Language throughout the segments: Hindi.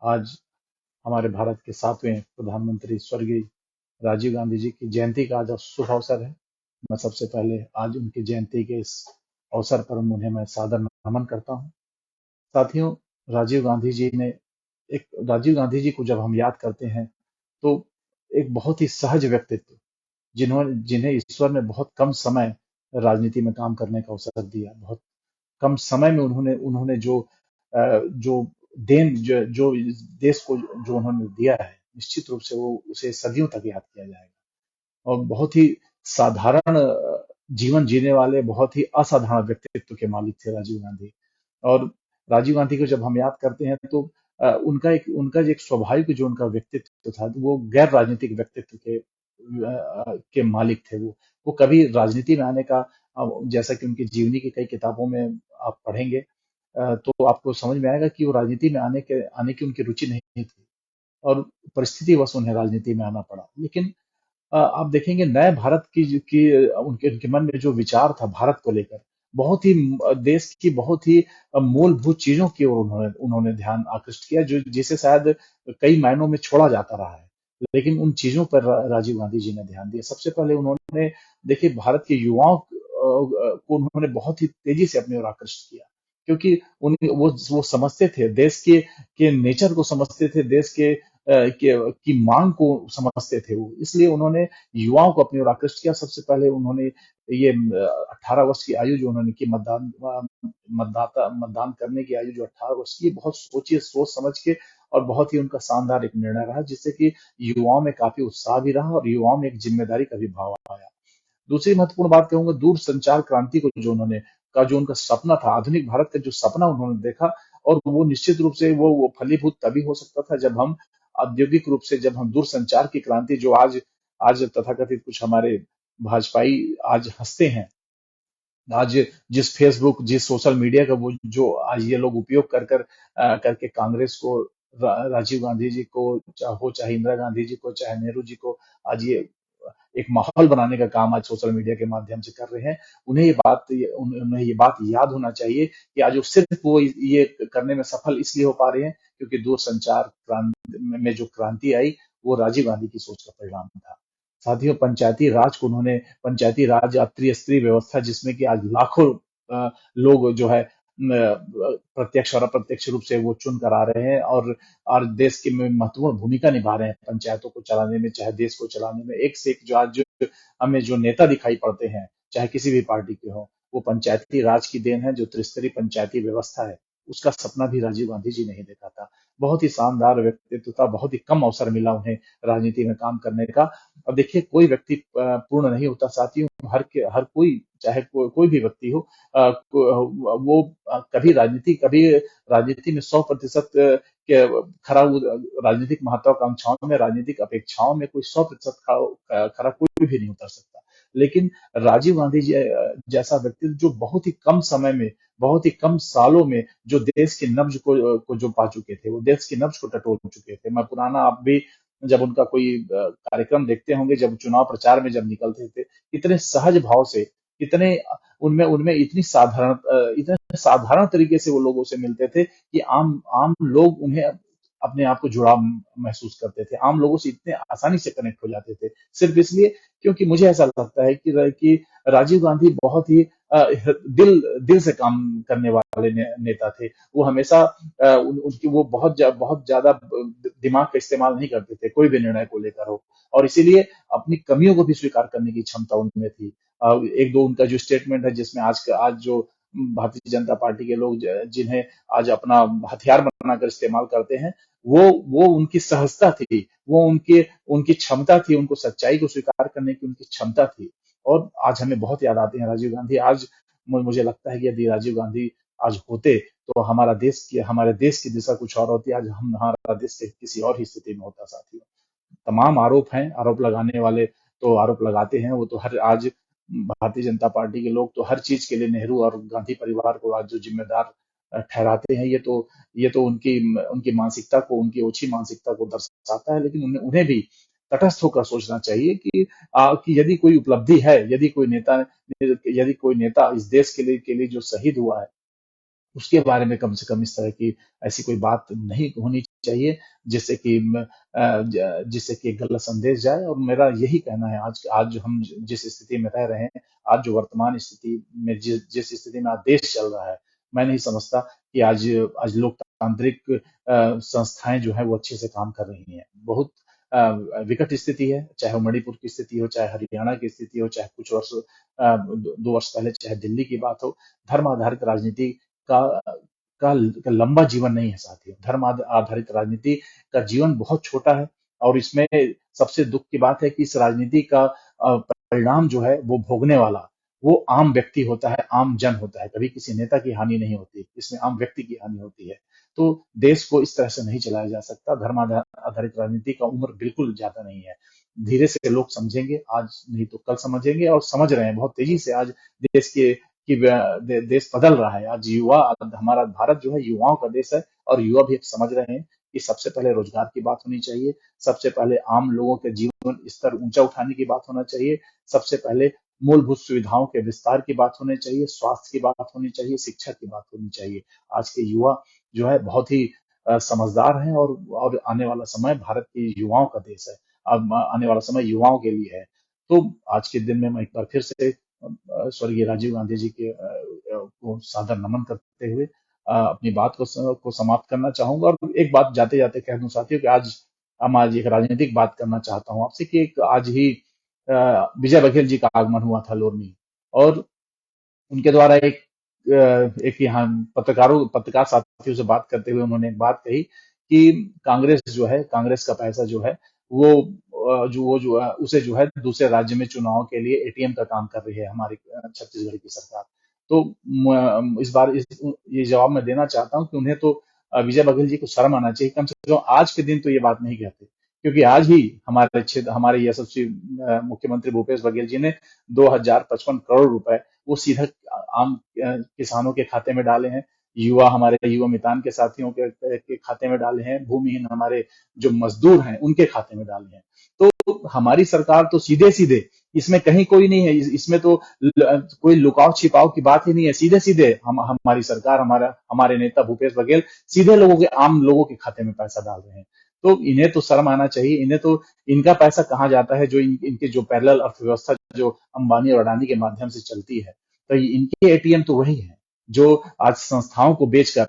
आज हमारे भारत के 7वें प्रधानमंत्री स्वर्गीय राजीव गांधी जी की जयंती का आज शुभ अवसर है। मैं सबसे पहले आज उनकी जयंती के इस अवसर पर उन्हें मैं सादर नमन करता हूँ। साथियों, राजीव गांधी जी ने राजीव गांधी जी को जब हम याद करते हैं तो एक बहुत ही सहज व्यक्तित्व, जिन्हें ईश्वर ने बहुत कम समय राजनीति में काम करने का अवसर दिया। बहुत कम समय में उन्होंने उन्होंने जो देन जो इस देश को जो उन्होंने दिया है, निश्चित रूप से वो उसे सदियों तक याद किया जाएगा। और बहुत ही साधारण जीवन जीने वाले, बहुत ही असाधारण व्यक्तित्व के मालिक थे राजीव गांधी। और राजीव गांधी को जब हम याद करते हैं तो उनका जो एक स्वाभाविक जो उनका व्यक्तित्व था, तो वो गैर राजनीतिक व्यक्तित्व के मालिक थे। वो कभी राजनीति में आने का, जैसा कि उनकी जीवनी की कई किताबों में आप पढ़ेंगे, तो आपको समझ में आएगा कि वो राजनीति में आने की उनकी रुचि नहीं थी, और परिस्थितिवश उन्हें राजनीति में आना पड़ा। लेकिन आप देखेंगे नए भारत उनके उनके मन में जो विचार था भारत को लेकर, बहुत ही देश की बहुत ही मूलभूत चीजों की ओर उन्होंने उन्होंने ध्यान आकृष्ट किया, जो जिसे शायद कई मायनों में छोड़ा जाता रहा है। लेकिन उन चीजों पर राजीव गांधी जी ने ध्यान दिया। सबसे पहले उन्होंने, देखिए, भारत के युवाओं को उन्होंने बहुत ही तेजी से अपनी ओर आकृष्ट किया, क्योंकि उन वो समझते थे देश के नेचर को, समझते थे देश की मांग को समझते थे वो। इसलिए उन्होंने युवाओं को अपनी ओर आकृष्ट किया। सबसे पहले उन्होंने ये 18 वर्ष की आयु जो उन्होंने की, मतदान करने की आयु जो 18 वर्ष की, बहुत सोच समझ के, और बहुत ही उनका शानदार एक निर्णय रहा, जिससे कि युवाओं में काफी उत्साह भी रहा और युवाओं में एक जिम्मेदारी का भी भाव आया। दूसरी महत्वपूर्ण बात कहूंगा, दूर संचार क्रांति को जो उनका सपना था, आधुनिक भारत का जो सपना उन्होंने देखा, और वो निश्चित रूप से वो फलीभूत तभी हो सकता था जब हम औद्योगिक रूप से, जब हम दूर संचार की क्रांति, जो आज आज तथाकथित कुछ हमारे भाजपाई आज हंसते हैं, आज जिस फेसबुक, जिस सोशल मीडिया का वो जो आज ये लोग उपयोग करके कांग्रेस को, राजीव गांधी जी को, चाहे इंदिरा गांधी जी को, चाहे नेहरू जी को, आज ये एक माहौल बनाने का काम आज सोशल मीडिया के माध्यम से कर रहे हैं। उन्हें ये बात याद होना चाहिए कि आज वो सिर्फ वो ये करने में सफल इसलिए हो पा रहे हैं क्योंकि दूरसंचार क्रांति में जो क्रांति आई, वो राजीव गांधी की सोच का परिणाम था। साथियों, पंचायती राज, त्रिस्तरीय व्यवस्था, जिसमें कि आज लाखों लोग जो है प्रत्यक्ष और अप्रत्यक्ष रूप से वो चुन कर आ रहे हैं, और देश की में महत्वपूर्ण भूमिका निभा रहे हैं पंचायतों को चलाने में, चाहे देश को चलाने में। एक से एक जो आज जो हमें जो नेता दिखाई पड़ते हैं, चाहे किसी भी पार्टी के हो, वो पंचायती राज की देन है। जो त्रिस्तरीय पंचायती व्यवस्था है, उसका सपना भी राजीव गांधी जी नहीं देखा था। बहुत ही शानदार व्यक्तित्व था, बहुत ही कम अवसर मिला उन्हें राजनीति में काम करने का। अब देखिए, कोई व्यक्ति पूर्ण नहीं होता साथियों। हर कोई, चाहे कोई भी व्यक्ति हो, वो कभी राजनीति में 100% के राजनीतिक महत्वाकांक्षाओं में, राजनीतिक अपेक्षाओं में कोई 100% खरा कोई भी नहीं उतर सकता। लेकिन राजीव गांधी जी जैसा व्यक्ति जो बहुत ही कम समय में, बहुत ही कम सालों में, जो देश की नब्ज को जो पा चुके थे, वो देश की नब्ज को टटोल चुके थे। मैं पुराना, आप भी जब उनका कोई कार्यक्रम देखते होंगे, जब चुनाव प्रचार में जब निकलते थे, कितने सहज भाव से, कितने उनमें उनमें इतने साधारण तरीके से वो लोगों से मिलते थे कि आम आम लोग उन्हें अपने आप को जुड़ाव महसूस करते थे, आम लोगों से इतने आसानी से कनेक्ट हो जाते थे, सिर्फ इसलिए क्योंकि मुझे ऐसा लगता है कि राजीव गांधी बहुत ही दिल से काम करने वाले नेता थे। वो हमेशा उनकी वो बहुत ज्यादा दिमाग का इस्तेमाल नहीं करते थे कोई भी निर्णय को लेकर हो, और इसीलिए अपनी कमियों को भी स्वीकार करने की क्षमता उनमें थी। एक दो उनका जो स्टेटमेंट है, जिसमें आज जो भारतीय जनता पार्टी के लोग जिन्हें आज अपना हथियार बनाकर इस्तेमाल करते हैं, वो उनकी सहजता थी, वो उनकी उनकी क्षमता थी, उनको सच्चाई को स्वीकार करने की उनकी क्षमता थी। और आज हमें बहुत याद आते हैं राजीव गांधी। आज मुझे लगता है कि यदि राजीव गांधी आज होते, तो हमारे देश की दिशा कुछ और होती। आज हमारा देश किसी और ही स्थिति में होता साथियों। तमाम आरोप हैं, आरोप लगाने वाले तो आरोप लगाते हैं, वो तो हर आज भारतीय जनता पार्टी के लोग तो हर चीज के लिए नेहरू और गांधी परिवार को आज जो जिम्मेदार ठहराते हैं, ये तो उनकी उनकी मानसिकता को, उनकी ओछी मानसिकता को दर्शाता है। लेकिन उन्हें भी तटस्थ होकर सोचना चाहिए कि यदि कोई उपलब्धि है, यदि कोई नेता इस देश के लिए जो शहीद हुआ है, उसके बारे में कम से कम इस तरह की ऐसी कोई बात नहीं होनी चाहिए जिससे कि जिससे कि एक गलत संदेश जाए। और मेरा यही कहना है, आज आज जो हम जिस स्थिति में रह रहे हैं, आज जो वर्तमान स्थिति में जिस जिस स्थिति में आज देश चल रहा है, मैं नहीं समझता कि आज आज लोकतांत्रिक संस्थाएं जो है वो अच्छे से काम कर रही हैं। बहुत विकट स्थिति है, चाहे वो मणिपुर की स्थिति हो, चाहे हरियाणा की स्थिति हो, चाहे कुछ वर्ष 2 वर्ष पहले चाहे दिल्ली की बात हो। धर्म आधारित राजनीति का का लंबा जीवन नहीं है साथियों। धर्म आधारित राजनीति का जीवन बहुत छोटा है, और इसमें सबसे दुख की बात है कि इस राजनीति का परिणाम जो है वो भोगने वाला वो आम व्यक्ति होता है, आम जन होता है। कभी किसी नेता की हानि नहीं होती, इसमें आम व्यक्ति की हानि होती है। तो देश को इस तरह से नहीं चलाया जा सकता। धर्म आधारित राजनीति का उम्र बिल्कुल ज्यादा नहीं है। धीरे से लोग समझेंगे, आज नहीं तो कल समझेंगे, और समझ रहे हैं बहुत तेजी से। आज देश के कि देश बदल रहा है। आज युवा, हमारा भारत जो है युवाओं का देश है, और युवा भी अब समझ रहे हैं कि सबसे पहले रोजगार की बात होनी चाहिए, सबसे पहले आम लोगों के जीवन स्तर ऊंचा उठाने की बात होना चाहिए, सबसे पहले मूलभूत सुविधाओं के विस्तार की बात होनी चाहिए, स्वास्थ्य की बात होनी चाहिए, शिक्षा की बात होनी चाहिए। आज के युवा जो है बहुत ही समझदार हैं, और आने वाला समय भारत के युवाओं का देश है। अब आने वाला समय युवाओं के लिए है। तो आज के दिन में मैं एक बार फिर से स्वर्गीय राजीव गांधी जी के को सादर नमन करते हुए अपनी बात को समाप्त करना चाहूंगा। और एक बात जाते जाते कह दूं साथियों कि आज एक राजनीतिक बात करना चाहता हूं आपसे, कि एक आज ही विजय बघेल जी का आगमन हुआ था लोरमी, और उनके द्वारा एक यहाँ पत्रकार साथियों से बात करते हुए उन्होंने एक बात कही कि कांग्रेस जो है, कांग्रेस का पैसा जो है वो जो है उसे जो है दूसरे राज्य में चुनाव के लिए एटीएम का काम कर रही है हमारी छत्तीसगढ़ की सरकार। तो इस बार ये जवाब मैं देना चाहता हूं कि उन्हें तो विजय बघेल जी को शर्म आना चाहिए। कम से कम आज के दिन तो ये बात नहीं कहते, क्योंकि आज ही हमारे क्षेत्र, हमारे यशस्वी मुख्यमंत्री भूपेश बघेल जी ने 2055 करोड़ रुपए वो सीधा आम किसानों के खाते में डाले हैं, हमारे युवा मितान के साथियों के खाते में डाले हैं, भूमिहीन हमारे जो मजदूर हैं उनके खाते में डाले हैं। तो हमारी सरकार तो सीधे सीधे, इसमें कहीं कोई नहीं है, इसमें तो कोई लुकाव छिपाव की बात ही नहीं है। सीधे सीधे हमारी सरकार, हमारे नेता भूपेश बघेल सीधे आम लोगों के खाते में पैसा डाल रहे हैं। तो इन्हें तो शर्म आना चाहिए। इन्हें तो, इनका पैसा कहाँ जाता है, जो इनके जो पैरेलल अर्थव्यवस्था जो अंबानी और अडानी के माध्यम से चलती है, तो इनके एटीएम तो वही है जो आज संस्थाओं को बेचकर,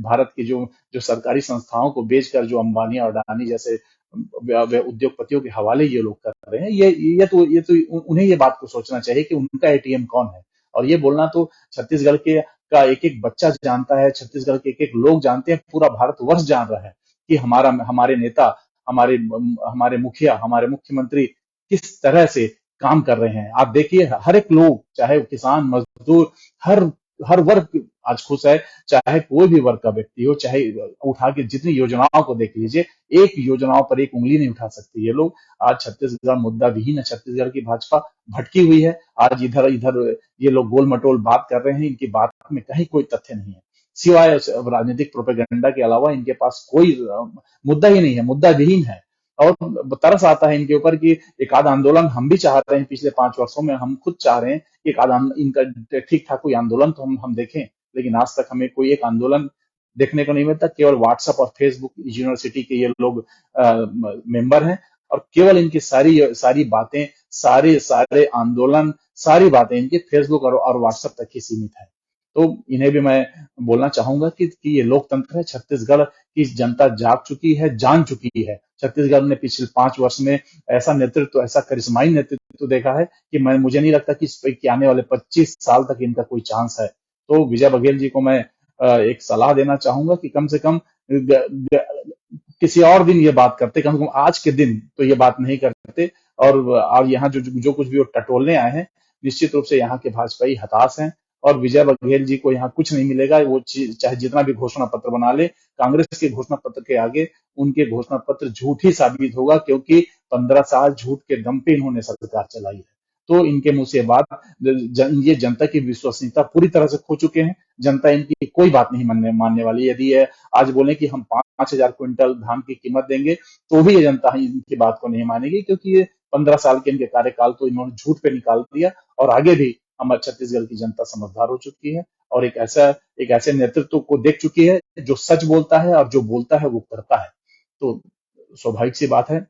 भारत की जो जो सरकारी संस्थाओं को बेचकर जो अंबानी और अडानी जैसे उद्योगपतियों के हवाले ये लोग कर रहे हैं। ये तो उन्हें ये बात को सोचना चाहिए कि उनका एटीएम कौन है। और ये बोलना तो छत्तीसगढ़ के का एक एक बच्चा जानता है, छत्तीसगढ़ के एक एक लोग जानते हैं, पूरा भारतवर्ष जान रहा है कि हमारे नेता, हमारे हमारे मुखिया, हमारे मुख्यमंत्री किस तरह से काम कर रहे हैं। आप देखिए, हर एक लोग, चाहे वो किसान, मजदूर, हर हर वर्ग आज खुश है। चाहे कोई भी वर्ग का व्यक्ति हो, चाहे उठा के जितनी योजनाओं को देख लीजिए, एक योजनाओं पर एक उंगली नहीं उठा सकते ये लोग। आज छत्तीसगढ़ मुद्दा विहीन है, छत्तीसगढ़ की भाजपा भटकी हुई है। आज इधर इधर ये लोग गोल मटोल बात कर रहे हैं, इनकी बात में कहीं कोई तथ्य नहीं है, सिवाय राजनीतिक प्रोपेगेंडा के अलावा इनके पास कोई मुद्दा ही नहीं है, मुद्दा विहीन है। और तरस आता है इनके ऊपर कि एक आध आंदोलन हम भी चाह रहे हैं, पिछले 5 वर्षों में हम खुद चाह रहे हैं कि एक आध इनका ठीक ठाक कोई आंदोलन तो हम देखें, लेकिन आज तक हमें कोई एक आंदोलन देखने को नहीं मिलता। केवल व्हाट्सएप और फेसबुक यूनिवर्सिटी के ये लोग मेंबर हैं, और केवल इनकी सारी सारी बातें, सारे सारे आंदोलन, सारी बातें इनके फेसबुक और व्हाट्सएप तक ही सीमित है। तो इन्हें भी मैं बोलना चाहूंगा कि ये लोकतंत्र है। छत्तीसगढ़ की जनता जाग चुकी है, जान चुकी है। छत्तीसगढ़ ने पिछले 5 वर्ष में ऐसा नेतृत्व, ऐसा करिश्माई नेतृत्व देखा है कि मुझे नहीं लगता कि आने वाले 25 साल तक इनका कोई चांस है। तो विजय बघेल जी को मैं एक सलाह देना चाहूंगा कि कम से कम किसी और दिन ये बात करते, कम से कम आज के दिन तो ये बात नहीं करते। और यहाँ जो कुछ भी वो टटोलने आए हैं, निश्चित रूप से यहाँ के भाजपाई हताश हैं, और विजय बघेल जी को यहाँ कुछ नहीं मिलेगा। वो चाहे जितना भी घोषणा पत्र बना ले, कांग्रेस के घोषणा पत्र के आगे उनके घोषणा पत्र झूठ ही साबित होगा, क्योंकि 15 साल झूठ के दम पे इन्होंने सरकार चलाई है। तो इनके मुंह से बात, ये जनता की विश्वसनीयता पूरी तरह से खो चुके हैं। जनता इनकी कोई बात नहीं मानने वाली। यदि ये आज बोले कि हम 5,000 क्विंटल धान की कीमत देंगे, तो भी ये जनता इनकी बात को नहीं मानेगी, क्योंकि ये 15 साल के इनके कार्यकाल तो इन्होंने झूठ पे निकाल दिया। और आगे भी हमारे छत्तीसगढ़ की जनता समझदार हो चुकी है, और एक ऐसे नेतृत्व को देख चुकी है जो सच बोलता है और जो बोलता है वो करता है। तो स्वाभाविक सी बात है,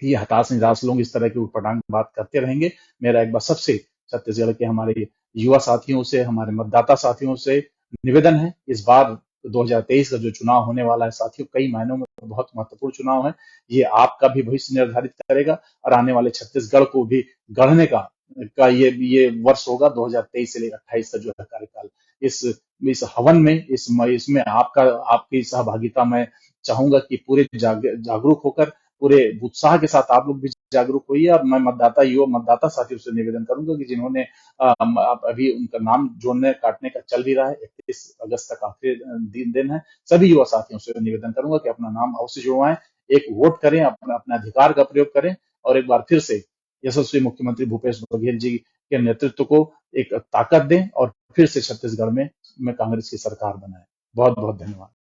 ये हताश निराश लोग इस तरह की उटपटांग बात करते रहेंगे। मेरा एक बार सबसे छत्तीसगढ़ के हमारे युवा साथियों से, हमारे मतदाता साथियों से निवेदन है, इस बार 2023 का जो चुनाव होने वाला है साथियों, कई मायनों में बहुत महत्वपूर्ण चुनाव है। ये आपका भी भविष्य निर्धारित करेगा और आने वाले छत्तीसगढ़ को भी गढ़ने का ये वर्ष होगा 2023 से लेकर 28 का जो है कार्यकाल। इस इस हवन में, इसमें आपकी सहभागिता मैं चाहूंगा कि पूरे जागरूक होकर, पूरे उत्साह के साथ आप लोग भी जागरूक होइए। और मैं युवा मतदाता साथियों से निवेदन करूंगा कि जिन्होंने अभी उनका नाम जोड़ने काटने का चल भी रहा है, 31 अगस्त तक आखिरी दिन है, सभी युवा साथियों से निवेदन करूंगा कि अपना नाम अवश्य जुड़वाएं, एक वोट करें, अपना अपने अधिकार का प्रयोग करें और एक बार फिर से यशस्वी मुख्यमंत्री भूपेश बघेल जी के नेतृत्व को एक ताकत दें और फिर से छत्तीसगढ़ में कांग्रेस की सरकार बनाए। बहुत बहुत धन्यवाद।